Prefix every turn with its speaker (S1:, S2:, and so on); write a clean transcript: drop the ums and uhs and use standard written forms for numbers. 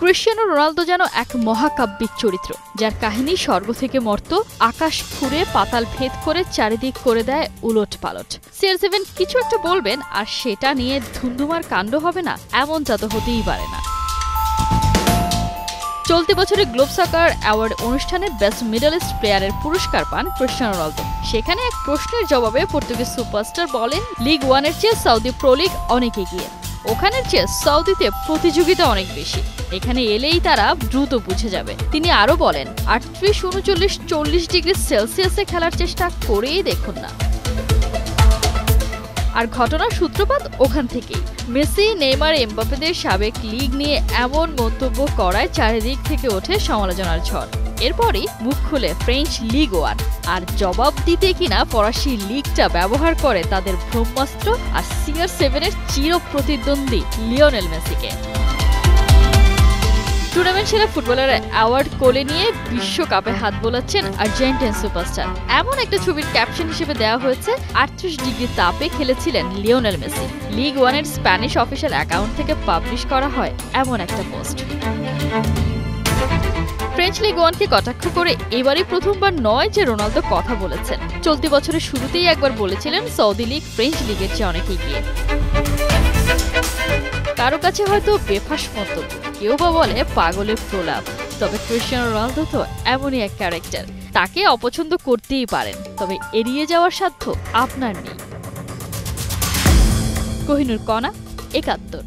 S1: Cristiano Ronaldo যেন এক মহাকাব্যিক চরিত্র, যার কাহিনী স্বর্গ থেকে মর্ত, আকাশ ফুঁড়ে পাতাল ভেদ করে চারিদিক করে দেয় উলট পালট। CR7 কিছু একটা বলবেন আর সেটা নিয়ে ধুন্ধুমার কাণ্ড হবে না, এমনটা তো হতেই পারে না। চলতি বছরে গ্লোব সকার অ্যাওয়ার্ড অনুষ্ঠানে বেস্ট মিডল ইস্ট প্লেয়ারের পুরস্কার পান ক্রিশ্চিয়ানো রোনালদো। সেখানে এক প্রশ্নের জবাবে পর্তুগিজ সুপারস্টার বলেন, লিগ 1-এর চেয়ে সৌদি প্রো লিগ অনেক এগিয়ে। ওখানের চেয়ে সৌদিতে প্রতিযোগিতা অনেক বেশি। এখানে এলেই তারা দ্রুত বুঝে যাবে। তিনি আরো বলেন, 38, 39, 40 ডিগ্রি সেলসিয়াসে খেলার চেষ্টা করেই দেখুন না। আর ঘটনার সূত্রপাত ওখান থেকেই। মেসি, নেইমার, এমবাপ্পেদের সাবেক লিগ নিয়ে এমন মন্তব্য করায় চারিদিক থেকে ওঠে সমালোচনার ঝড়। এরপরই মুখ খুলে ফ্রেঞ্চ লিগ 1, আর জবাব দিতে কিনা ফরাসি লিগটা ব্যবহার করে তাদের ব্রহ্মাস্ত্র আর CR7-এর চির প্রতিদ্বন্দ্বী লিওনেল মেসিকে। টুর্নামেন্ট সেরা ফুটবলার অ্যাওয়ার্ড কোলে নিয়ে বিশ্বকাপে হাত বোলাচ্ছেন আর্জেন্টিন সুপারস্টার। এমন একটা ছবির ক্যাপশন হিসেবে দেওয়া হয়েছে, 38 ডিগ্রি তাপে খেলেছিলেন লিওনেল মেসি। লিগ 1-এর স্প্যানিশ অফিসিয়াল অ্যাকাউন্ট থেকে পাবলিশ করা হয় এমন একটা পোস্ট। ফ্রেঞ্চ লিগ 1-কে কটাক্ষ করে এবারই প্রথমবার নয় যে রোনালদো কথা বলেছেন। চলতি বছরের শুরুতেই একবার বলেছিলেন সৌদি লিগ ফ্রেঞ্চ লিগের চেয়ে অনেক এগিয়ে। কারো কাছে হয়তো বেফাস মন্তব্য, কেউ বা বলে পাগলের প্রলাপ, তবে ক্রিশ্চিয়ানো রোনালদো তো এমনই এক ক্যারেক্টার। তাকে অপছন্দ করতেই পারেন, তবে এড়িয়ে যাওয়ার সাধ্য আপনার নেই। কোহিনুর কণা, ৭১।